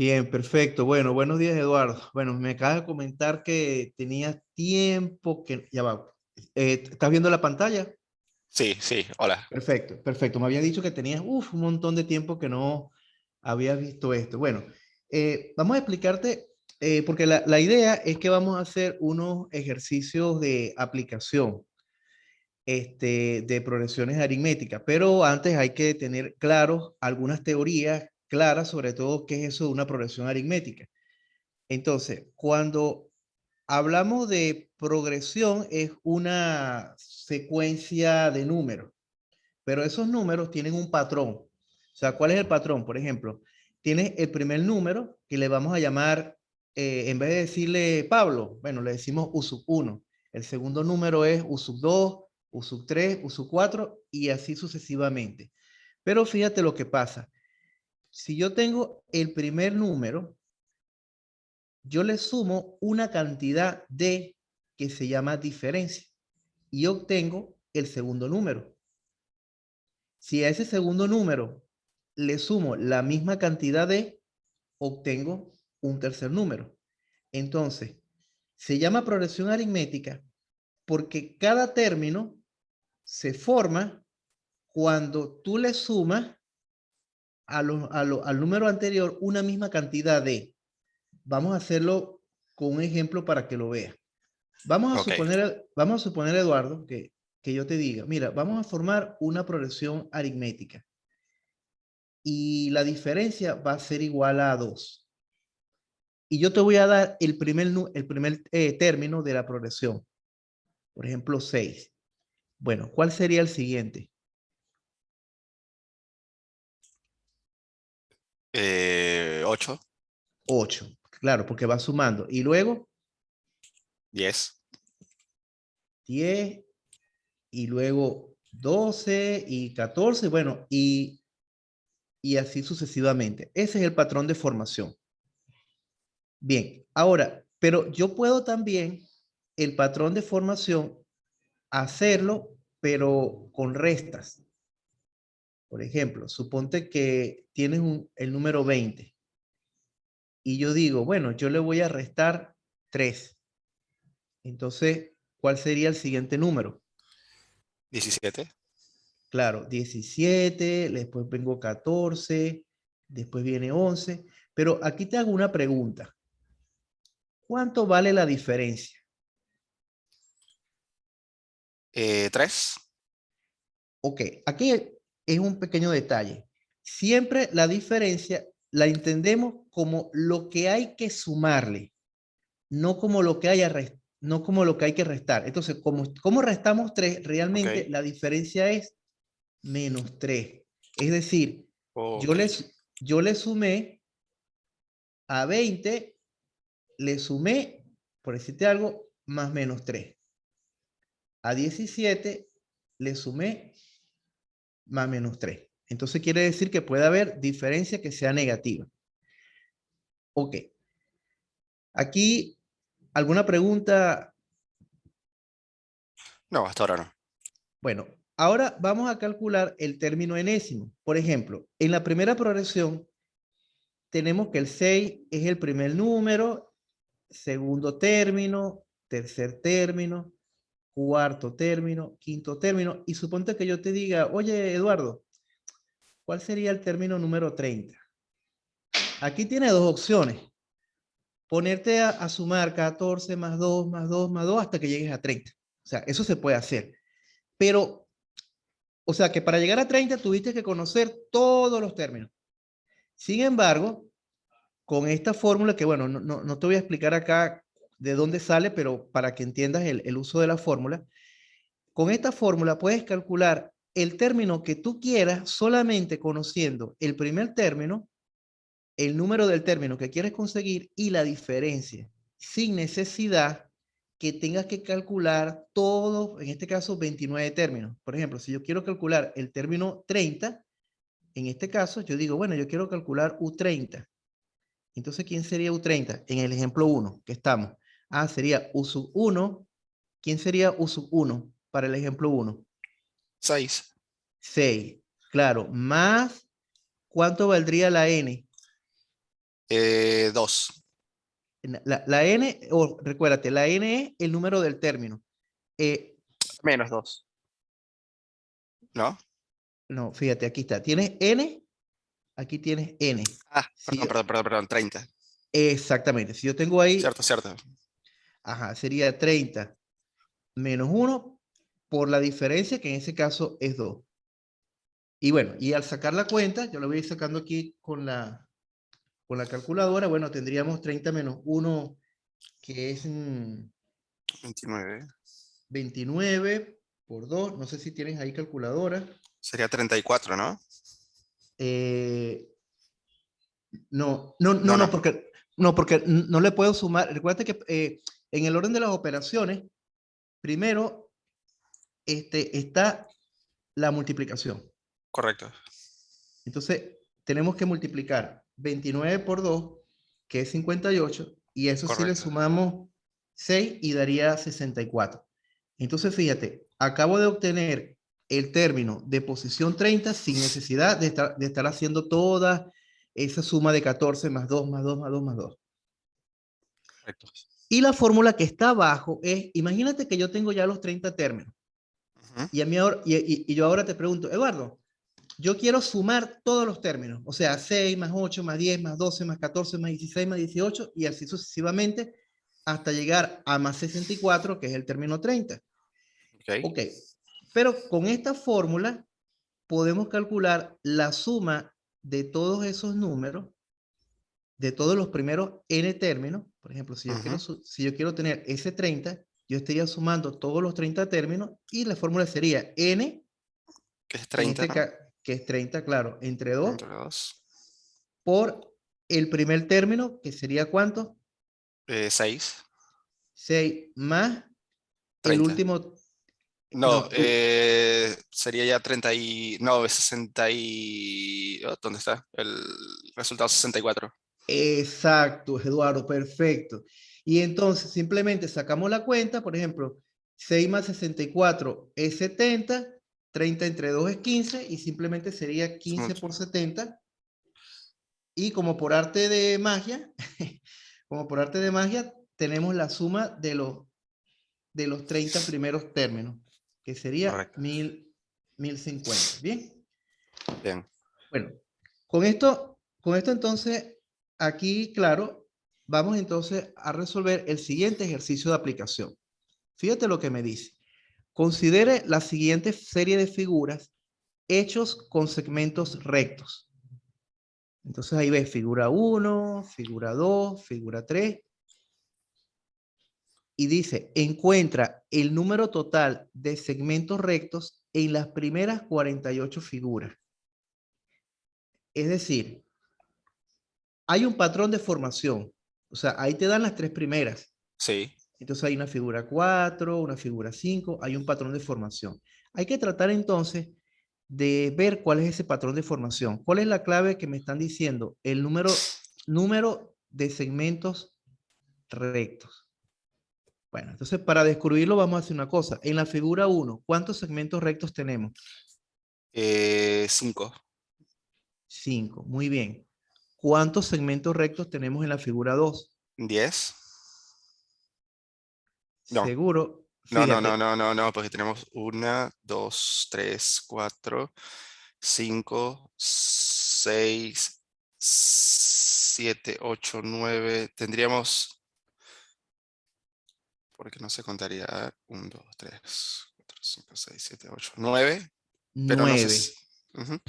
Bien, perfecto. Bueno, buenos días, Eduardo. Bueno, me acabas de comentar que tenías tiempo que... Ya va. ¿Estás viendo la pantalla? Sí, sí, hola. Perfecto, perfecto. Me había dicho que tenías un montón de tiempo que no habías visto esto. Bueno, vamos a explicarte, porque la idea es que vamos a hacer unos ejercicios de aplicación de progresiones aritméticas, pero antes hay que tener claros algunas teorías claras sobre todo qué es eso de una progresión aritmética. Entonces, cuando hablamos de progresión, es una secuencia de números, pero esos números tienen un patrón. O sea, ¿cuál es el patrón? Por ejemplo, tienes el primer número que le vamos a llamar, en vez de decirle Pablo, bueno, le decimos U sub 1. El segundo número es U sub 2, U sub 3, U sub 4 y así sucesivamente. Pero fíjate lo que pasa. Si yo tengo el primer número, yo le sumo una cantidad de que se llama diferencia y obtengo el segundo número. Si a ese segundo número le sumo la misma cantidad de, obtengo un tercer número. Entonces, se llama progresión aritmética porque cada término se forma cuando tú le sumas al número anterior una misma cantidad de. Vamos a hacerlo con un ejemplo para que lo veas. Ok, Vamos a suponer, Eduardo, que yo te diga, mira, vamos a formar una progresión aritmética y la diferencia va a ser igual a 2. Y yo te voy a dar el primer término de la progresión. Por ejemplo, 6. Bueno, ¿cuál sería el siguiente? 8, 8. Claro, porque va sumando. Y luego 10, 10 y luego 12 y 14. Bueno, y así sucesivamente. Ese es el patrón de formación. Bien, ahora, pero yo puedo también el patrón de formación hacerlo, pero con restas. Por ejemplo, suponte que tienes el número 20 y yo digo, bueno, yo le voy a restar 3. Entonces, ¿cuál sería el siguiente número? 17. Claro, 17, después vengo 14, después viene 11. Pero aquí te hago una pregunta. ¿Cuánto vale la diferencia? 3. Ok, aquí es un pequeño detalle. Siempre la diferencia la entendemos como lo que hay que sumarle, no como lo que no como lo que hay que restar. Entonces, como restamos 3, Ok, realmente la diferencia es -3. Es decir, yo ok, les, yo le sumé a 20, le sumé, por decirte algo, más -3. A 17 le sumé más -3. Entonces quiere decir que puede haber diferencia que sea negativa. Ok. Aquí, ¿alguna pregunta? no, hasta ahora no. Bueno, ahora vamos a calcular el término enésimo. Por ejemplo, en la primera progresión tenemos que el 6 es el primer número, segundo término, tercer término, cuarto término, quinto término. Y suponte que yo te diga, oye, Eduardo, ¿cuál sería el término número 30? Aquí tiene dos opciones. Ponerte a sumar 14 más 2 más 2 más 2 hasta que llegues a 30. O sea, eso se puede hacer. Pero, o sea, que para llegar a 30 tuviste que conocer todos los términos. Sin embargo, con esta fórmula que, bueno, no te voy a explicar acá de dónde sale, pero para que entiendas el uso de la fórmula, con esta fórmula puedes calcular el término que tú quieras solamente conociendo el primer término, el número del término que quieres conseguir y la diferencia, sin necesidad que tengas que calcular todo, en este caso 29 términos. Por ejemplo, si yo quiero calcular el término 30, en este caso yo digo, bueno, yo quiero calcular U30. Entonces, ¿quién sería U30? En el ejemplo 1 que estamos. Ah, sería U sub 1. ¿Quién sería U sub 1 para el ejemplo 1? 6. 6. Claro, más, ¿cuánto valdría la N? 2, La n, o recuérdate, la n es el número del término. menos 2, ¿no? No, fíjate, aquí está. Tienes n, aquí tienes n. Ah, Si yo- perdón, 30. exactamente. Si yo tengo ahí, Cierto, cierto. ajá, sería 30 menos 1 por la diferencia, que en ese caso es 2. Y bueno, y al sacar la cuenta, yo lo voy a ir sacando aquí con la calculadora. Bueno, tendríamos 30 menos 1, que es 29. 29 por 2. No sé si tienes ahí calculadora. Sería 34, ¿no? Eh, no, No, no. porque no le puedo sumar. Recuerda que en el orden de las operaciones, primero está la multiplicación. Correcto. Entonces, tenemos que multiplicar 29 por 2, que es 58, y eso sí le Correcto. sumamos 6 y daría 64. Entonces, fíjate, acabo de obtener el término de posición 30 sin necesidad de estar haciendo toda esa suma de 14 más 2, más 2, más 2, más 2. Correcto. Y la fórmula que está abajo es, imagínate que yo tengo ya los 30 términos. Ujú. Y, a mí ahora, y yo ahora te pregunto, Eduardo, yo quiero sumar todos los términos, o sea, 6 más 8 más 10 más 12 más 14 más 16 más 18 y así sucesivamente hasta llegar a más 64, que es el término 30. Ok. Ok, pero con esta fórmula podemos calcular la suma de todos esos números, de todos los primeros n términos. Por ejemplo, Ujú. si yo quiero tener ese 30, yo estaría sumando todos los 30 términos y la fórmula sería n, Que es en 30, este ¿no? caso, que es 30, claro, entre 2 Entre 2. por el primer término, que sería ¿cuánto? 6. 6 más el 30. último, No, no, tú, sería ya 30 y... No, es 60 y... oh, ¿dónde está? El resultado 64. exacto, Eduardo, perfecto. Y entonces simplemente sacamos la cuenta, por ejemplo, 6 más 64 es 70, 30 entre 2 es 15 y simplemente sería 15 por 70. Y como por arte de magia, como por arte de magia, tenemos la suma de los 30 primeros términos, que sería Correcto. 1050. Bien. Bien. Bueno, con esto entonces, aquí, claro, vamos entonces a resolver el siguiente ejercicio de aplicación. Fíjate lo que me dice. Considere la siguiente serie de figuras hechos con segmentos rectos. Entonces ahí ves figura 1, figura 2, figura 3. Y dice, encuentra el número total de segmentos rectos en las primeras 48 figuras. Es decir, hay un patrón de formación. O sea, ahí te dan las tres primeras. Sí. Entonces hay una figura 4, una figura 5, hay un patrón de formación. Hay que tratar entonces de ver cuál es ese patrón de formación. ¿Cuál es la clave que me están diciendo? El número de segmentos rectos. Bueno, entonces para descubrirlo vamos a hacer una cosa. En la figura 1, ¿cuántos segmentos rectos tenemos? 5. 5. Muy bien. ¿Cuántos segmentos rectos tenemos en la figura 2? 10. No. Seguro. No, Fíjate. no, porque tenemos 1, 2, 3, 4, 5, 6, 7, 8, 9. Tendríamos, porque no se contaría 1, 2, 3, 4, 5, 6, 7, 8, 9, pero no sé 9. si... Ujú,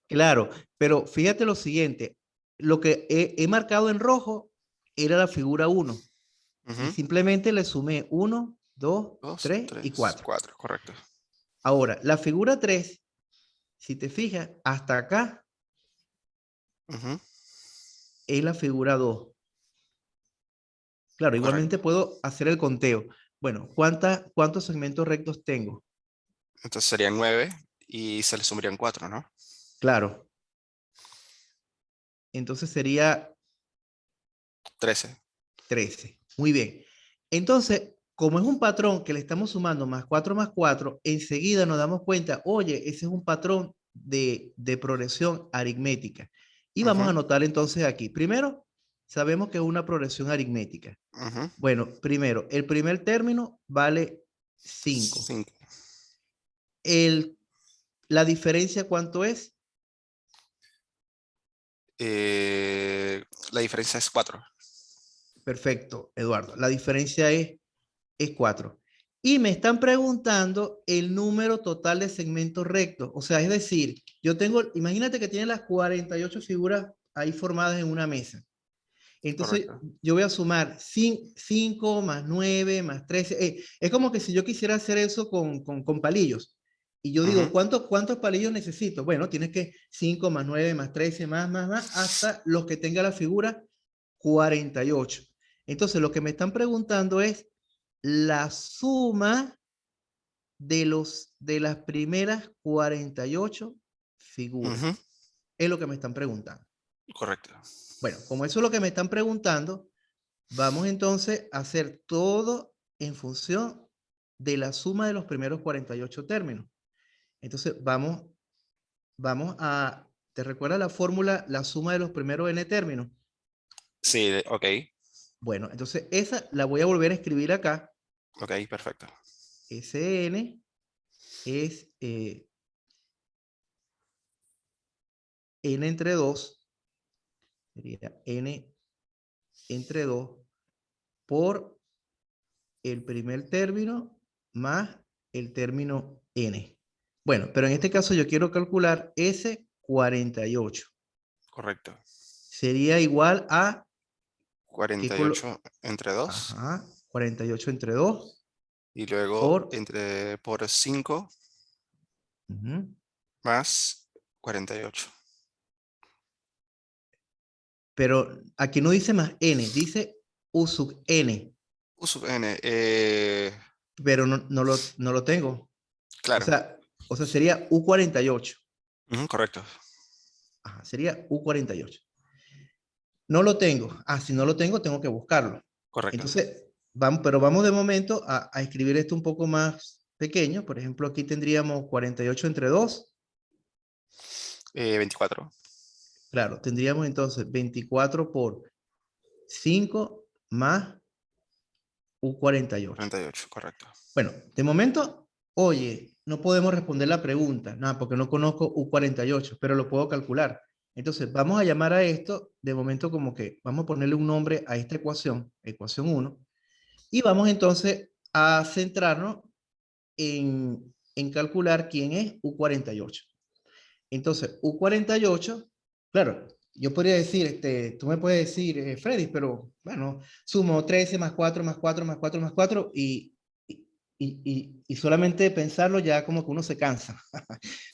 Claro, pero fíjate lo siguiente. Lo que he marcado en rojo era la figura 1. Y ujú. simplemente le sumé 1, 2, 2, 3 y 3, 4. 4, correcto. Ahora, la figura 3, si te fijas, hasta acá Ujú, es la figura 2. Claro, igualmente correcto. puedo hacer el conteo. Bueno, ¿cuántos segmentos rectos tengo? Entonces serían 9 y se le sumarían 4, ¿no? Claro. Entonces sería 13. 13. Muy bien. Entonces, como es un patrón que le estamos sumando más 4, enseguida nos damos cuenta, oye, ese es un patrón de progresión aritmética. Y vamos a anotar entonces aquí. Primero, sabemos que es una progresión aritmética. Bueno, primero, el primer término vale 5. 5. ¿La diferencia cuánto es? La diferencia es 4. Perfecto, Eduardo. La diferencia es 4. Y me están preguntando el número total de segmentos rectos. O sea, es decir, yo tengo, imagínate que tiene las 48 figuras ahí formadas en una mesa. Entonces, Correcto. yo voy a sumar 5 más 9 más 13. Es como que si yo quisiera hacer eso con palillos. Y yo digo, ¿cuántos palillos necesito? Bueno, tienes que 5 más 9 más 13 más, hasta los que tenga la figura 48. Entonces, lo que me están preguntando es la suma de las primeras 48 figuras. Es lo que me están preguntando. Correcto. Bueno, como eso es lo que me están preguntando, vamos entonces a hacer todo en función de la suma de los primeros 48 términos. Entonces, vamos a, ¿te recuerdas la fórmula, la suma de los primeros n términos? Sí, ok. Bueno, entonces esa la voy a volver a escribir acá. Ok, perfecto. Sn es n entre 2, sería n entre 2 por el primer término más el término n. Bueno, pero en este caso yo quiero calcular S48. Correcto. Sería igual a, ¿qué 48 entre 2. Ajá, 48 entre 2 Y luego por, por 5 uh-huh, más 48. pero aquí no dice más n, dice u sub n, U sub n. pero no lo tengo. O Claro. sea, o sea, sería U48. Correcto. Ajá, sería U48. No lo tengo. Si no lo tengo, tengo que buscarlo. Correcto. Entonces, pero vamos de momento a escribir esto un poco más pequeño. Por ejemplo, aquí tendríamos 48 entre 2. 24. Claro, tendríamos entonces 24 por 5 más U48. 48, correcto. Bueno, de momento, oye, no podemos responder la pregunta, nada, porque no conozco U48, pero lo puedo calcular. Entonces, vamos a llamar a esto, de momento como que vamos a ponerle un nombre a esta ecuación, ecuación 1, y vamos entonces a centrarnos en calcular quién es U48. Entonces, U48, claro, yo podría decir, tú me puedes decir, Freddy, pero bueno, sumo 13 más 4 más 4 más 4 más 4 y solamente pensarlo ya como que uno se cansa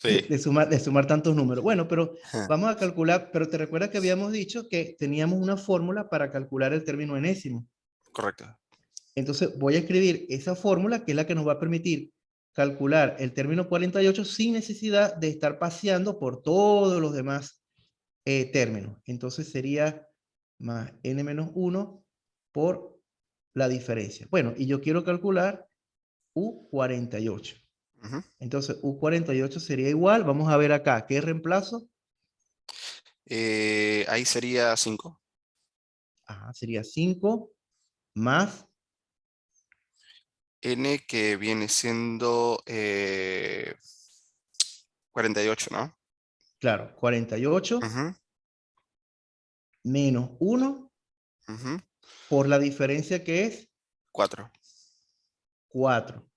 Sí. de sumar tantos números. Bueno, pero vamos a calcular, pero te recuerdas que habíamos dicho que teníamos una fórmula para calcular el término enésimo. Correcto. Entonces voy a escribir esa fórmula que es la que nos va a permitir calcular el término 48 sin necesidad de estar paseando por todos los demás términos. Entonces sería más n menos 1 por la diferencia. Bueno, y yo quiero calcular U48. Entonces U48 sería igual, vamos a ver acá, ¿qué reemplazo? Ahí sería 5. Ajá, sería 5 más, N que viene siendo 48, ¿no? claro, 48 menos 1 por la diferencia que es 4. 4.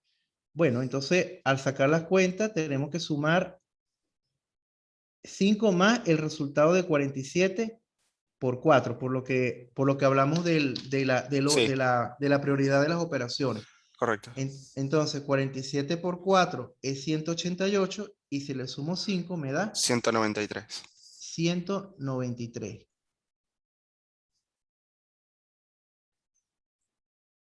Bueno, entonces al sacar las cuentas tenemos que sumar 5 más el resultado de 47 por 4, por lo que hablamos Sí, de la prioridad de las operaciones. correcto. Entonces 47 por 4 es 188 y si le sumo 5 me da 193. 193.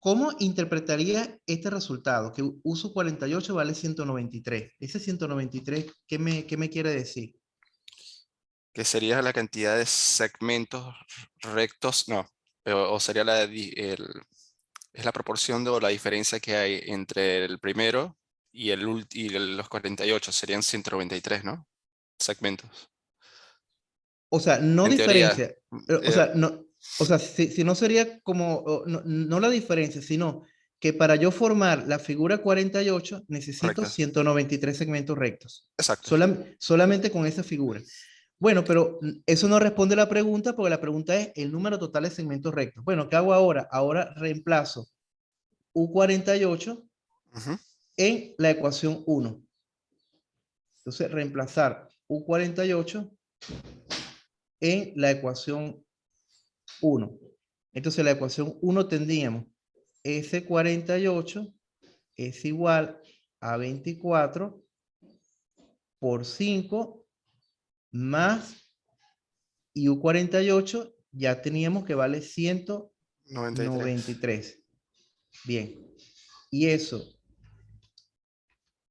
¿Cómo interpretaría este resultado? Que uso 48 vale 193. Ese 193, ¿qué me quiere decir? Que sería la cantidad de segmentos rectos, no, o sería es la proporción o la diferencia que hay entre el primero y los 48, serían 193, ¿no? Segmentos. O sea, no En teoría. diferencia. O sea, no, o sea, si no sería como, no, no la diferencia, sino que para yo formar la figura 48 necesito Correcto. 193 segmentos rectos. Exacto. Solamente con esa figura. Bueno, pero eso no responde a la pregunta porque la pregunta es el número total de segmentos rectos. Bueno, ¿qué hago ahora? Ahora reemplazo U48 Ujú. en la ecuación 1. Entonces, reemplazar U48 en la ecuación 1. Entonces, la ecuación 1 tendríamos S48 es igual a 24 por 5 más y U48 ya teníamos que vale 93. 193. Bien. Y eso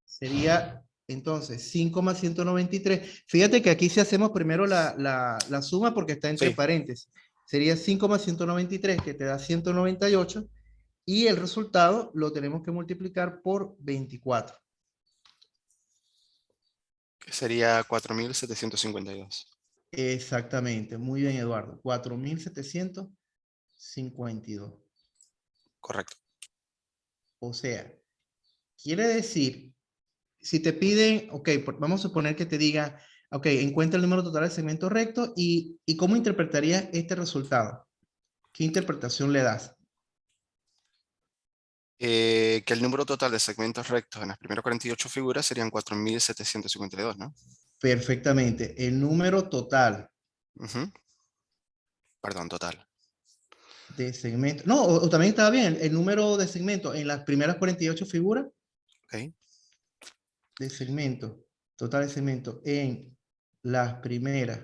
sería entonces 5 más 193. Fíjate que aquí si hacemos primero la suma porque está entre Sí, paréntesis. Sería 5 más 193 que te da 198 y el resultado lo tenemos que multiplicar por 24. que sería 4752. Exactamente, muy bien Eduardo. 4752. Correcto. O sea, quiere decir, si te piden, ok, vamos a suponer que te diga, ok, encuentra el número total de segmentos rectos y cómo interpretarías este resultado. ¿Qué interpretación le das? Que el número total de segmentos rectos en las primeras 48 figuras serían 4752, ¿no? Perfectamente. El número total Ujú. Perdón, total. de segmentos. No, o también estaba bien. El número de segmentos en las primeras 48 figuras Ok. de segmentos, total de segmentos en las primeras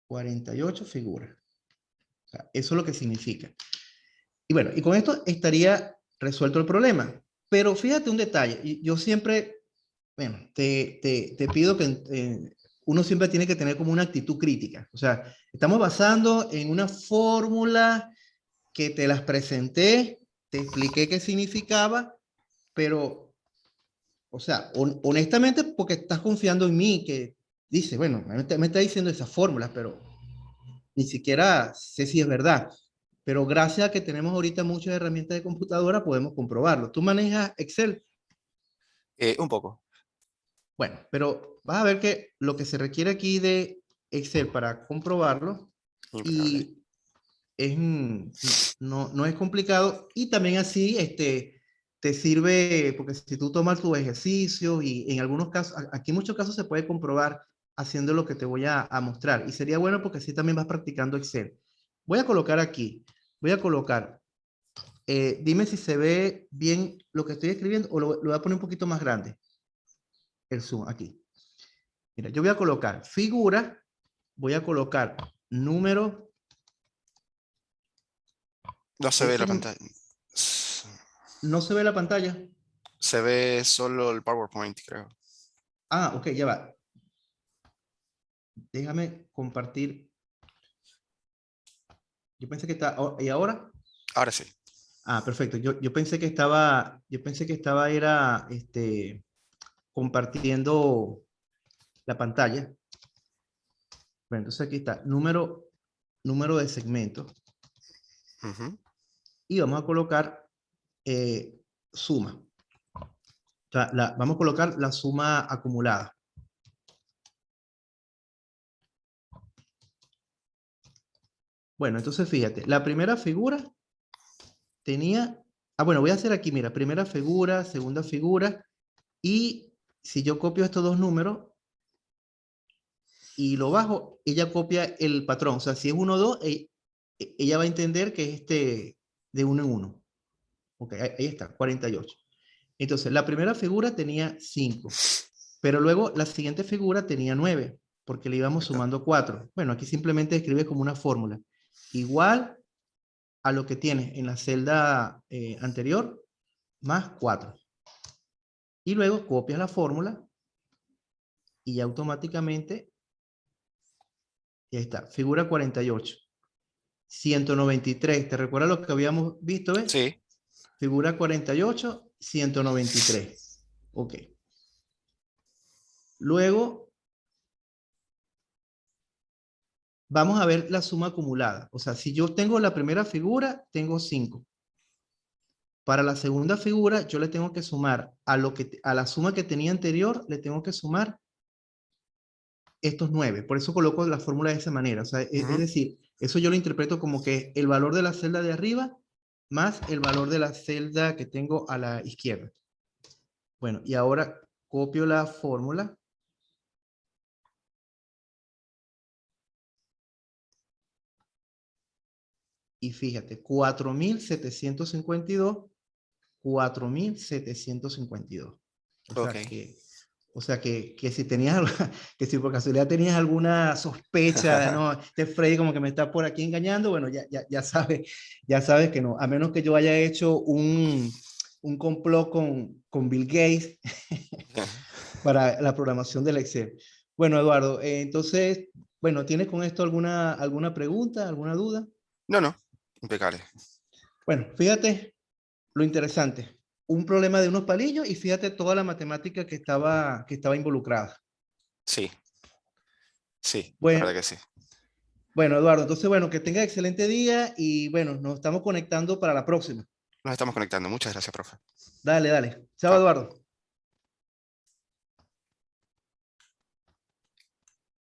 48 figuras. O sea, eso es lo que significa. Y bueno, y con esto estaría resuelto el problema. Pero fíjate un detalle. Yo siempre, bueno, te pido que uno siempre tiene que tener como una actitud crítica. O sea, estamos basando en una fórmula que te las presenté, te expliqué qué significaba, pero, o sea, honestamente, porque estás confiando en mí, que dice, bueno, me está diciendo esas fórmulas, pero ni siquiera sé si es verdad. Pero gracias a que tenemos ahorita muchas herramientas de computadora, podemos comprobarlo. ¿Tú manejas Excel? Un poco. Bueno, pero vas a ver que lo que se requiere aquí de Excel para comprobarlo Impecable. y es, no es complicado y también así te sirve, porque si tú tomas tus ejercicios y en algunos casos, aquí en muchos casos se puede comprobar haciendo lo que te voy a mostrar y sería bueno porque así también vas practicando Excel. Voy a colocar aquí, voy a colocar, dime si se ve bien lo que estoy escribiendo o lo voy a poner un poquito más grande, el zoom aquí. Mira, yo voy a colocar figura, voy a colocar número, No se ve este la pantalla. no se ve la pantalla. Se ve solo el PowerPoint, creo. Ah, ok, ya va. Déjame compartir. Yo pensé que está, ¿y ahora? Ahora sí. Ah, perfecto. Yo pensé que estaba era, compartiendo la pantalla. Bueno, entonces aquí está, número de segmentos. Ujú. Y vamos a colocar suma. O sea, vamos a colocar la suma acumulada. Bueno, entonces fíjate, la primera figura tenía, bueno, voy a hacer aquí, mira, primera figura, segunda figura, y si yo copio estos dos números y lo bajo, ella copia el patrón. O sea, si es 1, 2, ella va a entender que es de 1 en 1. Ok, ahí está, 48. Entonces, la primera figura tenía 5, pero luego la siguiente figura tenía 9, porque le íbamos Correcto. sumando 4. Bueno, aquí simplemente escribe como una fórmula. Igual a lo que tienes en la celda anterior, más 4. Y luego copias la fórmula y automáticamente ya está. Figura 48. 193. ¿Te recuerdas lo que habíamos visto? ¿Ves? Sí. Figura 48, 193. Ok. Luego vamos a ver la suma acumulada. O sea, si yo tengo la primera figura, tengo 5. Para la segunda figura, yo le tengo que sumar a la suma que tenía anterior, le tengo que sumar estos 9. Por eso coloco la fórmula de esa manera. O sea, es Ujú. decir, eso yo lo interpreto como que el valor de la celda de arriba más el valor de la celda que tengo a la izquierda. Bueno, y ahora copio la fórmula. Y fíjate, 4.752, 4.752. O Ok. sea que si tenías, que si por casualidad tenías alguna sospecha de, no, este Freddy como que me está por aquí engañando, bueno, ya sabes que no, a menos que yo haya hecho un complot con Bill Gates para la programación del Excel. Bueno, Eduardo, entonces, bueno, ¿tienes con esto alguna pregunta, alguna duda? No, no, impecable. Bueno, fíjate lo interesante. Un problema de unos palillos y fíjate toda la matemática que estaba involucrada. Sí, sí, la Bueno, verdad que sí. bueno, Eduardo, entonces, bueno, que tenga excelente día y bueno, nos estamos conectando para la próxima. Nos estamos conectando. Muchas gracias, profe. Dale, dale. Chao, Chao. Eduardo.